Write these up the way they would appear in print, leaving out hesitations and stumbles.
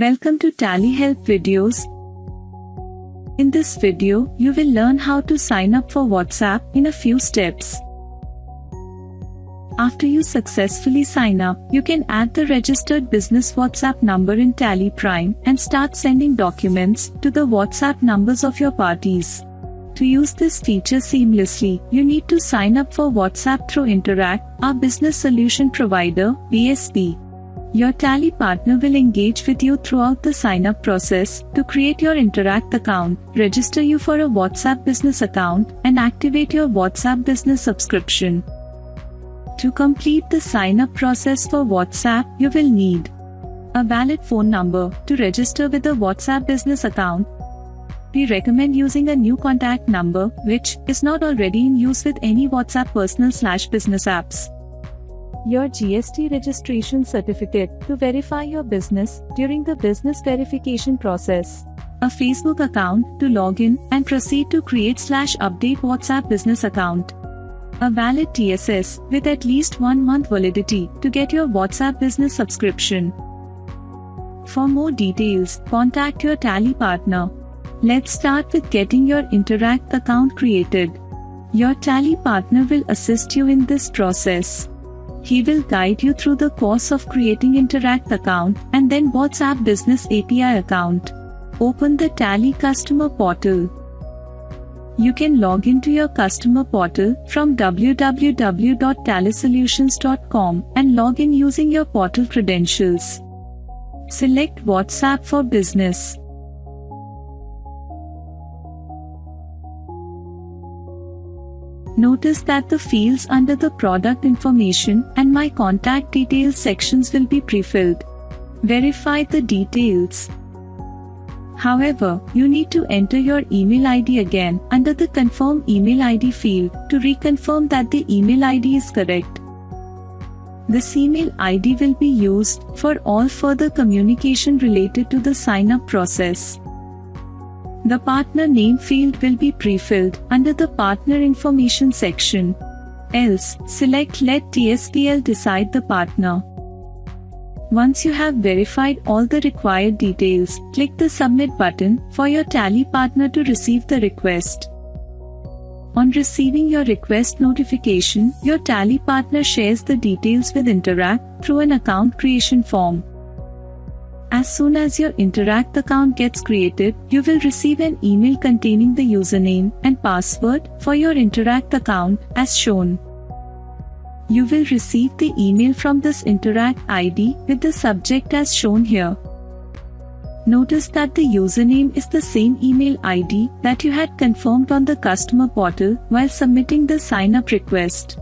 Welcome to Tally Help Videos. In this video, you will learn how to sign up for WhatsApp in a few steps. After you successfully sign up, you can add the registered business WhatsApp number in Tally Prime and start sending documents to the WhatsApp numbers of your parties. To use this feature seamlessly, you need to sign up for WhatsApp through Interact, our business solution provider, BSP. Your Tally partner will engage with you throughout the sign-up process to create your Interact account, register you for a WhatsApp business account, and activate your WhatsApp business subscription. To complete the sign-up process for WhatsApp, you will need a valid phone number to register with a WhatsApp business account. We recommend using a new contact number, which is not already in use with any WhatsApp personal/business apps. Your GST registration certificate to verify your business during the business verification process. A Facebook account to log in and proceed to create/update WhatsApp business account. A valid TSS with at least 1 month validity to get your WhatsApp business subscription. For more details, contact your Tally partner. Let's start with getting your Interact account created. Your Tally partner will assist you in this process. He will guide you through the course of creating Interact account and then WhatsApp Business API account. Open the Tally customer portal. You can log into your customer portal from www.tallysolutions.com and log in using your portal credentials. Select WhatsApp for Business. Notice that the fields under the product information and my contact details sections will be pre-filled. Verify the details. However, you need to enter your email ID again under the Confirm Email ID field to reconfirm that the email ID is correct. This email ID will be used for all further communication related to the sign-up process. The partner name field will be pre-filled under the partner information section. Else, select Let TSPL decide the partner. Once you have verified all the required details, click the Submit button for your Tally partner to receive the request. On receiving your request notification, your Tally partner shares the details with Interact through an account creation form. As soon as your Interact account gets created, you will receive an email containing the username and password for your Interact account as shown. You will receive the email from this Interact ID with the subject as shown here. Notice that the username is the same email ID that you had confirmed on the customer portal while submitting the sign-up request.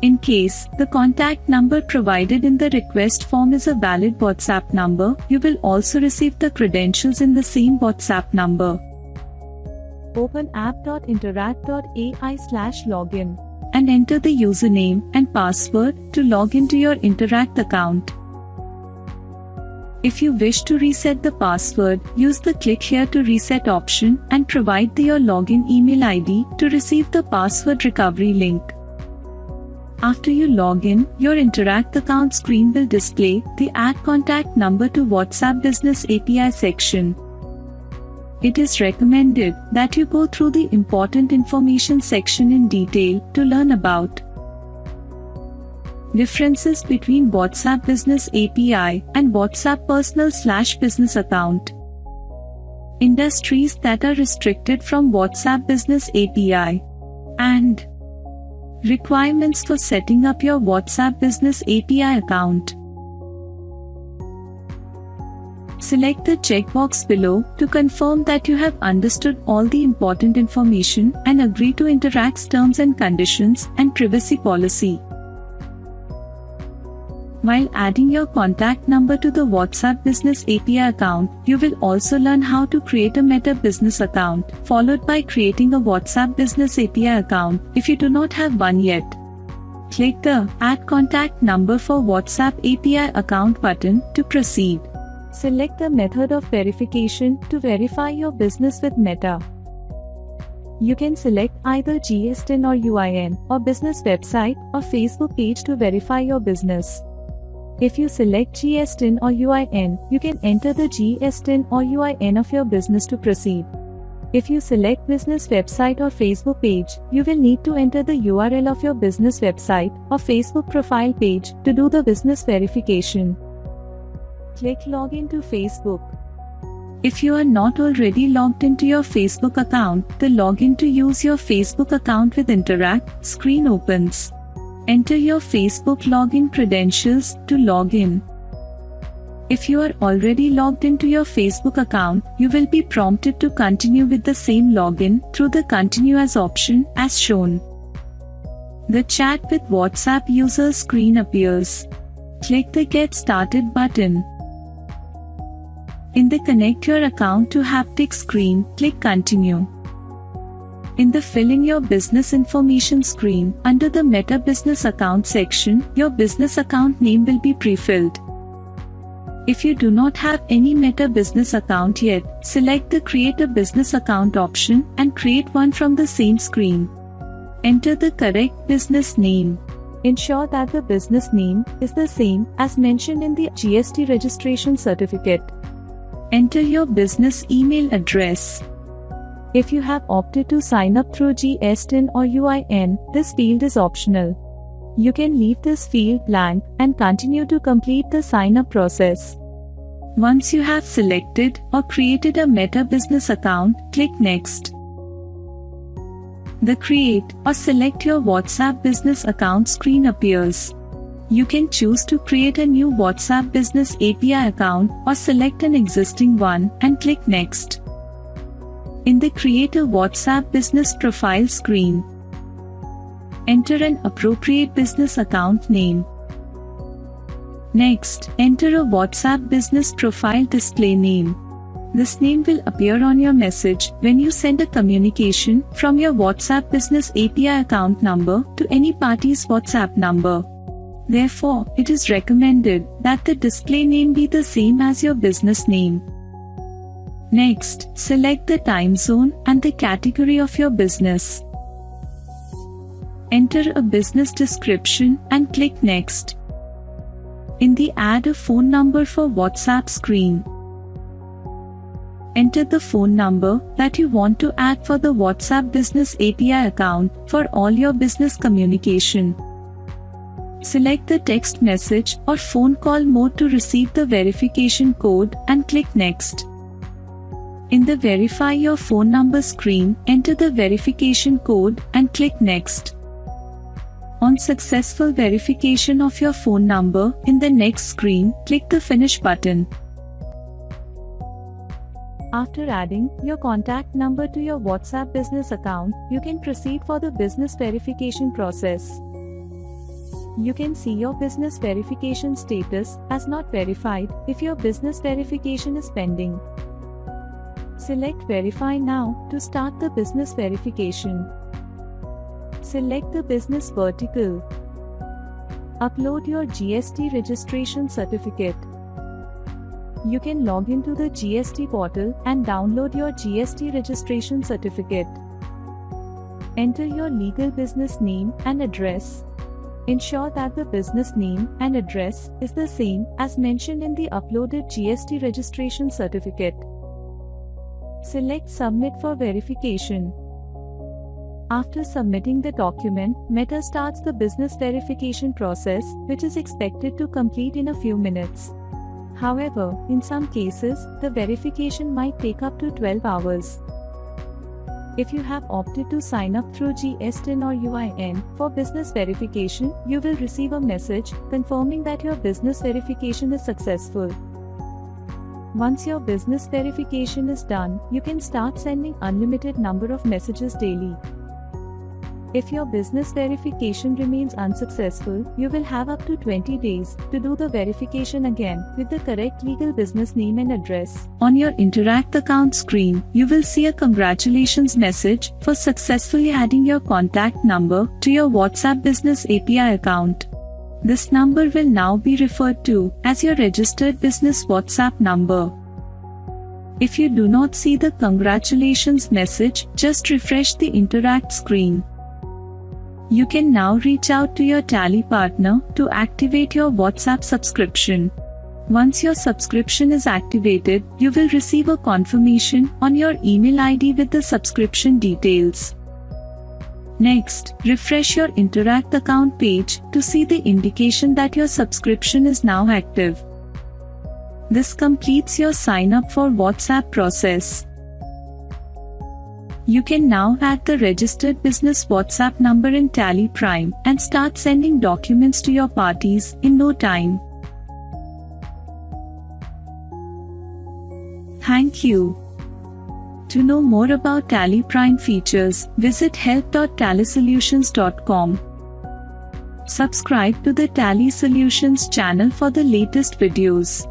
In case the contact number provided in the request form is a valid WhatsApp number, you will also receive the credentials in the same WhatsApp number. Open app.interact.ai/login and enter the username and password to log into your Interact account. If you wish to reset the password, use the Click Here to Reset option and provide your login email ID to receive the password recovery link. After you log in, your Interact account screen will display the Add Contact Number to WhatsApp Business API section. It is recommended that you go through the important information section in detail to learn about differences between WhatsApp Business API and WhatsApp Personal/Business account, industries that are restricted from WhatsApp Business API, and requirements for setting up your WhatsApp Business API account. Select the checkbox below to confirm that you have understood all the important information and agree to Interact's terms and conditions and privacy policy. While adding your contact number to the WhatsApp Business API account, you will also learn how to create a Meta Business account, followed by creating a WhatsApp Business API account if you do not have one yet. Click the Add Contact Number for WhatsApp API account button to proceed. Select the method of verification to verify your business with Meta. You can select either GSTIN or UIN, or business website, or Facebook page to verify your business. If you select GSTIN or UIN, you can enter the GSTIN or UIN of your business to proceed. If you select business website or Facebook page, you will need to enter the URL of your business website or Facebook profile page to do the business verification. Click Login to Facebook. If you are not already logged into your Facebook account, the login to use your Facebook account with Interact screen opens. Enter your Facebook login credentials to log in. If you are already logged into your Facebook account, you will be prompted to continue with the same login through the Continue as option as shown. The Chat with WhatsApp user screen appears. Click the Get Started button. In the Connect Your Account to Haptic screen, click Continue. In the Fill in Your Business Information screen, under the Meta Business Account section, your business account name will be pre-filled. If you do not have any Meta business account yet, select the Create a Business Account option and create one from the same screen. Enter the correct business name. Ensure that the business name is the same as mentioned in the GST registration certificate. Enter your business email address. If you have opted to sign up through GSTIN or UIN, this field is optional. You can leave this field blank and continue to complete the sign-up process. Once you have selected or created a Meta business account, click Next. The Create or Select Your WhatsApp Business Account screen appears. You can choose to create a new WhatsApp Business API account or select an existing one and click Next. In the Create a WhatsApp Business Profile screen, enter an appropriate business account name. Next, enter a WhatsApp business profile display name. This name will appear on your message when you send a communication from your WhatsApp Business API account number to any party's WhatsApp number. Therefore, it is recommended that the display name be the same as your business name. Next, select the time zone and the category of your business. Enter a business description and click Next. In the Add a Phone Number for WhatsApp screen, enter the phone number that you want to add for the WhatsApp Business API account for all your business communication. Select the text message or phone call mode to receive the verification code and click Next. In the Verify Your Phone Number screen, enter the verification code and click Next. On successful verification of your phone number, in the next screen, click the Finish button. After adding your contact number to your WhatsApp business account, you can proceed for the business verification process. You can see your business verification status as not verified if your business verification is pending. Select Verify Now to start the business verification. Select the business vertical. Upload your GST registration certificate. You can log into the GST portal and download your GST registration certificate. Enter your legal business name and address. Ensure that the business name and address is the same as mentioned in the uploaded GST registration certificate. Select Submit for verification. After submitting the document, Meta starts the business verification process, which is expected to complete in a few minutes. However, in some cases, the verification might take up to 12 hours. If you have opted to sign up through GSTIN or UIN for business verification, you will receive a message confirming that your business verification is successful. Once your business verification is done, you can start sending unlimited number of messages daily. If your business verification remains unsuccessful, you will have up to 20 days to do the verification again with the correct legal business name and address. On your Interact account screen, you will see a congratulations message for successfully adding your contact number to your WhatsApp Business API account. This number will now be referred to as your registered business WhatsApp number. If you do not see the congratulations message, just refresh the Interact screen. You can now reach out to your Tally partner to activate your WhatsApp subscription. Once your subscription is activated, you will receive a confirmation on your email ID with the subscription details. Next, refresh your Interact account page to see the indication that your subscription is now active. This completes your sign up for WhatsApp process. You can now add the registered business WhatsApp number in Tally Prime and start sending documents to your parties in no time. Thank you. To know more about Tally Prime features, visit help.tallysolutions.com. Subscribe to the Tally Solutions channel for the latest videos.